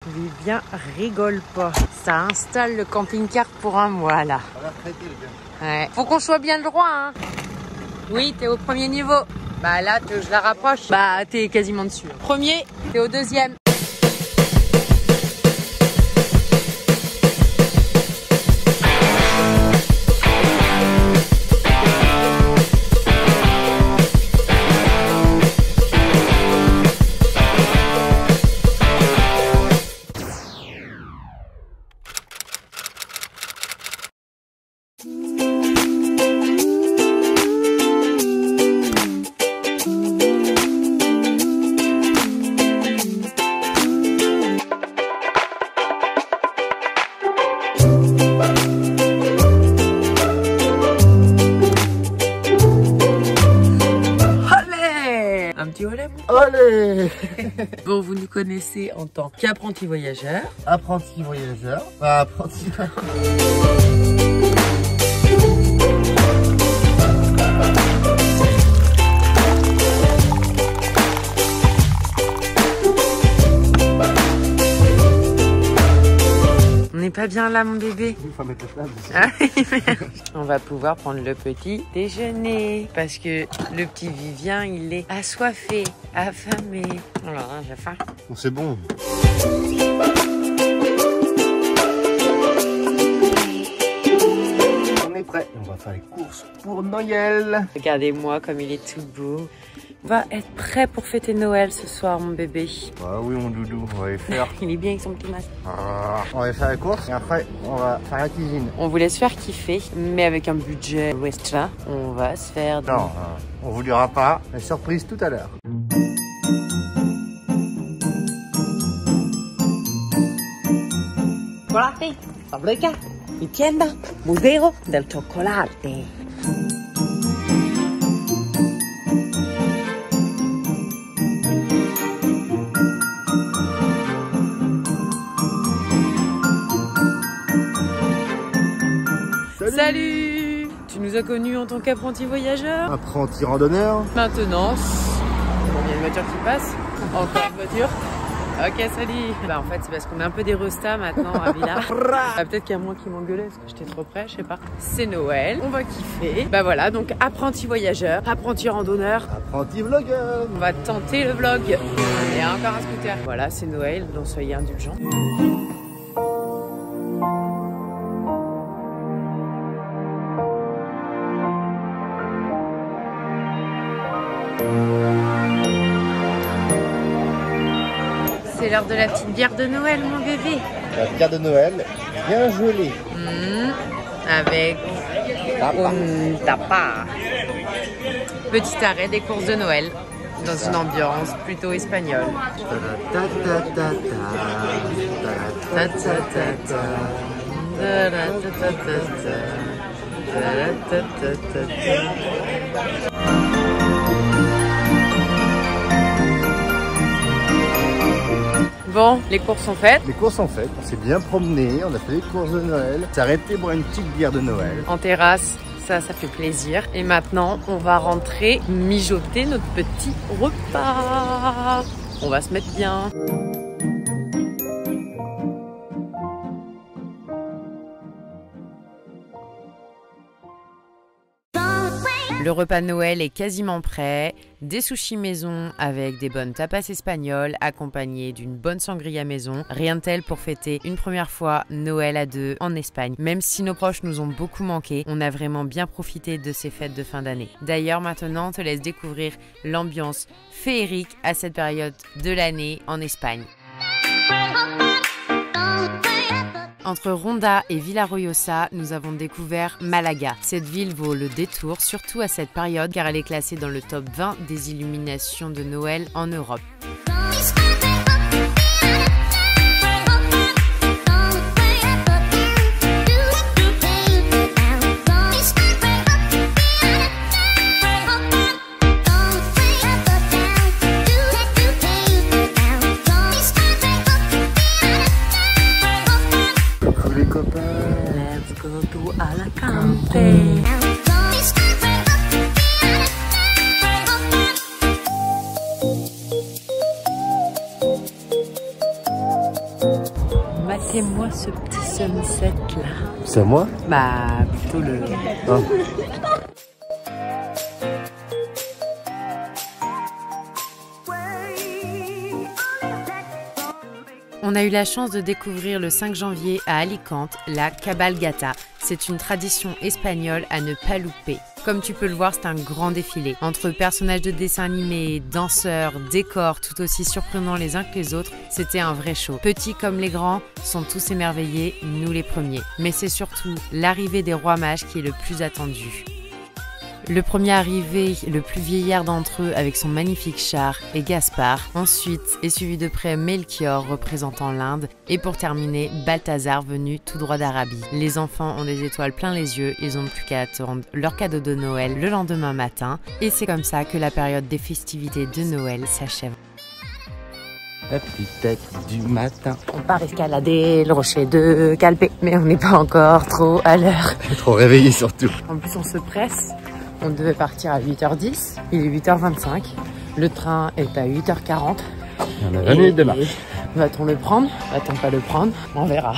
Vivien rigole pas. Ça installe le camping-car pour un mois là. On va traiter le gars. Ouais. Faut qu'on soit bien le droit, hein. Oui, t'es au premier niveau. Bah là, je la rapproche. Bah t'es quasiment dessus. Premier, t'es au deuxième. Allez. Bon, vous nous connaissez en tant qu'apprenti voyageur. Apprenti voyageur. Bah, apprenti. On n'est pas bien là, mon bébé? Il faut mettre la table. On va pouvoir prendre le petit déjeuner parce que le petit Vivien, il est assoiffé, affamé. Oh là là, j'ai faim. Bon, c'est bon. On est prêt. On va faire les courses pour Noël. Regardez-moi comme il est tout beau. On va être prêt pour fêter Noël ce soir, mon bébé. Ah oui, mon doudou, on va les faire. Il est bien avec son petit masque. On va faire les courses et après, on va faire la cuisine. On voulait se faire kiffer, mais avec un budget restreint, on va se faire... Non, on vous dira pas. La surprise tout à l'heure. Chocolate, fabbrica y tienda Museo del Chocolate. Salut! Tu nous as connus en tant qu'apprenti voyageur? Apprenti randonneur. Maintenance. Bon, il y a une voiture qui passe. Encore une voiture. Ok, salut! Bah, en fait, c'est parce qu'on est un peu des restas maintenant à Villa. Peut-être qu'il y a moi qui m'engueulais parce que j'étais trop près, je sais pas. C'est Noël, on va kiffer. Bah voilà, donc apprenti voyageur, apprenti randonneur. Apprenti vlogueur. On va tenter le vlog. Et encore un scooter. Voilà, c'est Noël, donc soyez indulgents. C'est l'heure de la petite bière de Noël, mon bébé. La bière de Noël, bien gelée. Avec un tapa. Petit arrêt des courses de Noël dans une ambiance plutôt espagnole. Bon, les courses sont faites. Les courses sont faites, on s'est bien promené, on a fait les courses de Noël. On s'est arrêté pour une petite bière de Noël. En terrasse, ça fait plaisir. Et maintenant, on va rentrer mijoter notre petit repas. On va se mettre bien. Le repas de Noël est quasiment prêt. Des sushis maison avec des bonnes tapas espagnoles accompagnés d'une bonne sangria maison. Rien de tel pour fêter une première fois Noël à deux en Espagne. Même si nos proches nous ont beaucoup manqué, on a vraiment bien profité de ces fêtes de fin d'année. D'ailleurs, maintenant, on te laisse découvrir l'ambiance féerique à cette période de l'année en Espagne. Entre Ronda et Villarroyosa, nous avons découvert Malaga. Cette ville vaut le détour, surtout à cette période, car elle est classée dans le top 20 des illuminations de Noël en Europe. Les copains. Let's go to Alicante. Matez-moi ce petit sunset là. C'est à moi? Bah plutôt le... Ah. On a eu la chance de découvrir le 5 janvier à Alicante la cabalgata. C'est une tradition espagnole à ne pas louper. Comme tu peux le voir, c'est un grand défilé. Entre personnages de dessins animés, danseurs, décors tout aussi surprenants les uns que les autres, c'était un vrai show. Petits comme les grands sont tous émerveillés, nous les premiers. Mais c'est surtout l'arrivée des rois mages qui est le plus attendu. Le premier arrivé, le plus vieillard d'entre eux avec son magnifique char, est Gaspard. Ensuite est suivi de près Melchior représentant l'Inde. Et pour terminer, Balthazar venu tout droit d'Arabie. Les enfants ont des étoiles plein les yeux, ils n'ont plus qu'à attendre leur cadeau de Noël le lendemain matin. Et c'est comme ça que la période des festivités de Noël s'achève. La petite tête du matin. On part escalader le rocher de Calpé, mais on n'est pas encore trop à l'heure. Trop réveillé surtout. En plus on se presse. On devait partir à 8h10, il est 8h25, le train est à 8h40. On a 20 minutes de marche. Va-t-on le prendre? Va-t-on pas le prendre? On verra.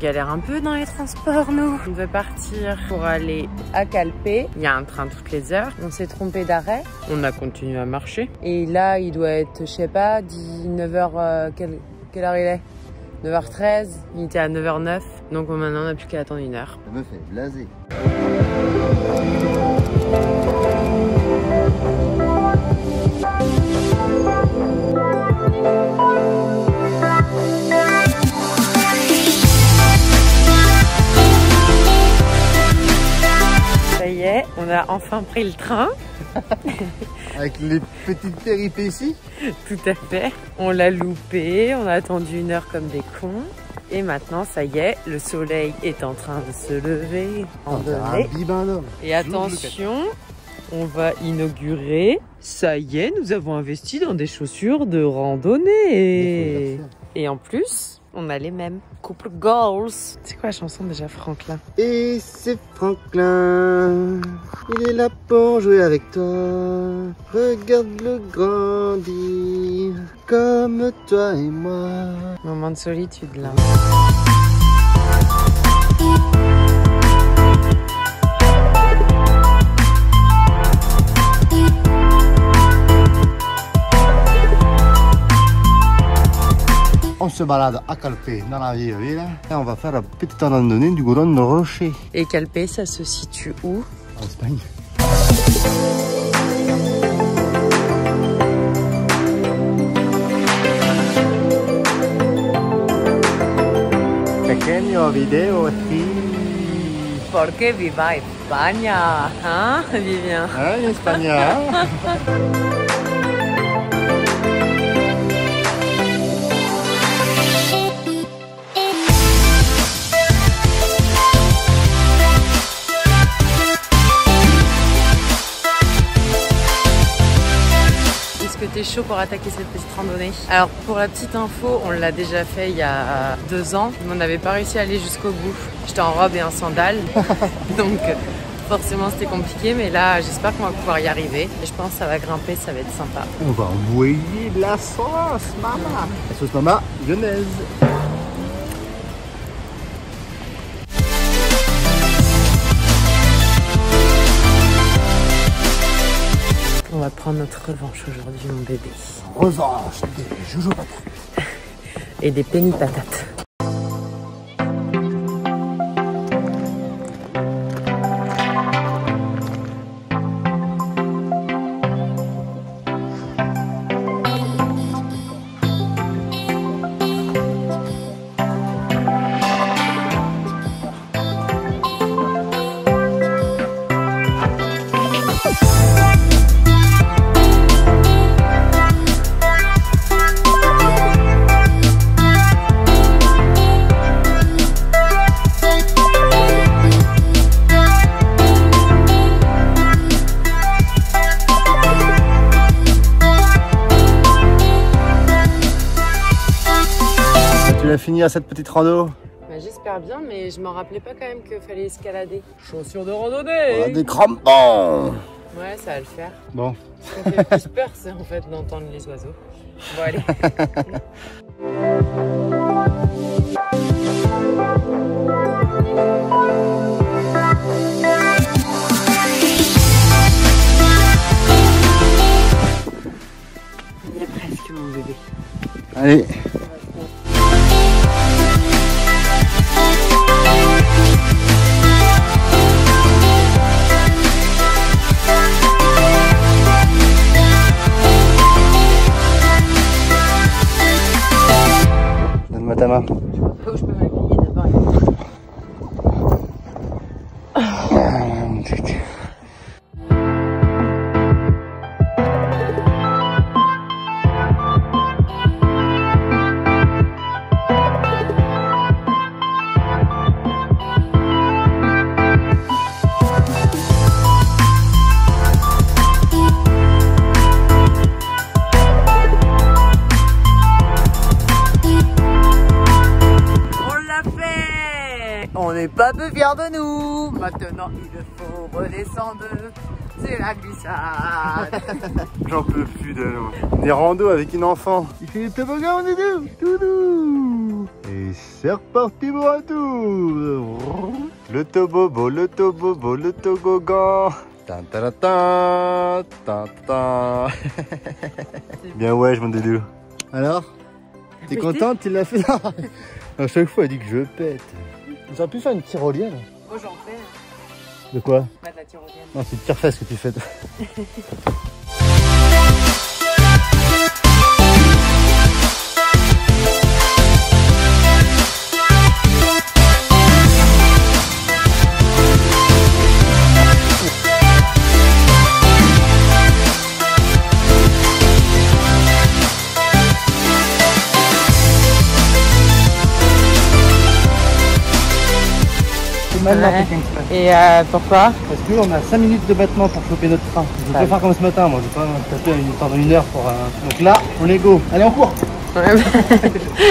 Galère un peu dans les transports, nous. On devait partir pour aller à Calpé. Il y a un train toutes les heures. On s'est trompé d'arrêt. On a continué à marcher. Et là, il doit être, je sais pas, 9h... quelle heure il est? 9h13. Il était à 9h09. Donc maintenant, on n'a plus qu'à attendre 1 heure. Ça me fait blaser. On a enfin pris le train. Avec les petites péripéties. Tout à fait. On l'a loupé, on a attendu 1 heure comme des cons. Et maintenant, ça y est, le soleil est en train de se lever. Et attention, on va inaugurer. Ça y est, nous avons investi dans des chaussures de randonnée. Et en plus, on a les mêmes. Couple goals. C'est quoi la chanson déjà, Franklin? Et c'est Franklin, il est là pour jouer avec toi. Regarde-le grandir, comme toi et moi. Moment de solitude là. On se balade à Calpé dans la vieille ville et on va faire une petite randonnée du Goron Rocher. Et Calpé, ça se situe où? En Espagne. Pequeño video aquí. Porque viva España, hein, Vivien? En España. T'es chaud pour attaquer cette petite randonnée? Alors pour la petite info, on l'a déjà fait il y a 2 ans, mais on n'avait pas réussi à aller jusqu'au bout. J'étais en robe et en sandales, donc forcément c'était compliqué, mais là j'espère qu'on va pouvoir y arriver. Et je pense que ça va grimper, ça va être sympa. On va envoyer de la sauce, maman. La sauce maman lyonnaise. On va prendre notre revanche aujourd'hui, mon bébé. Revanche des joujou patates. Et des penny patates. Tu l'as fini à cette petite rando? Bah, j'espère bien, mais je m'en rappelais pas quand même qu'il fallait escalader. Chaussures de randonnée. On a des crampons. Ouais, ça va le faire. Bon. Ce qui me fait plus peur, c'est en fait d'entendre les oiseaux. Bon, allez. Il y est presque, mon bébé. Allez. Donne-moi ta main. Où je peux m'habiller d'abord. On n'est pas peu fiers de nous. Maintenant il faut redescendre. C'est la glissade. J'en peux plus de l'eau. Des randos avec une enfant. Il fait le toboggan, tout doux. Et c'est reparti pour un tour. Le tobobo, le tobobo, le toboggan. Tan, tan, tan, tan, tan. Bien ouais, je m'en dédou. Alors, t'es contente? Tu l'as fait? À chaque fois, elle dit que je pète. Ils auraient pu faire une tyrolienne. Moi j'en fais. De quoi? Pas de la tyrolienne. Non, c'est une tire-fesse que tu fais. Ouais. Et pourquoi? Parce qu'on a 5 minutes de battement pour choper notre train. Je vais pas faire comme ce matin, moi. Je vais pas taper pendant une heure pour Donc là, on est go. Allez, on court. Ouais,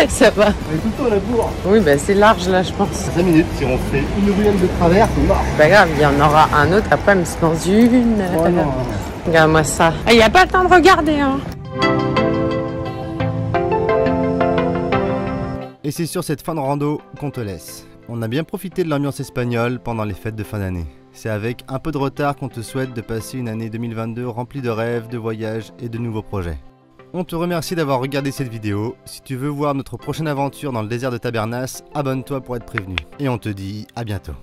ça va. On est tout le temps à la bourre. Oui, bah c'est large là, je pense. 5 minutes, si on fait une ruelle de travers, c'est mort. C'est pas grave, il y en aura un autre après, mais c'est dans une. Oh non. Regarde-moi ça. Il n'y a pas le temps de regarder, hein. Et c'est sur cette fin de rando qu'on te laisse. On a bien profité de l'ambiance espagnole pendant les fêtes de fin d'année. C'est avec un peu de retard qu'on te souhaite de passer une année 2022 remplie de rêves, de voyages et de nouveaux projets. On te remercie d'avoir regardé cette vidéo. Si tu veux voir notre prochaine aventure dans le désert de Tabernas, abonne-toi pour être prévenu. Et on te dit à bientôt.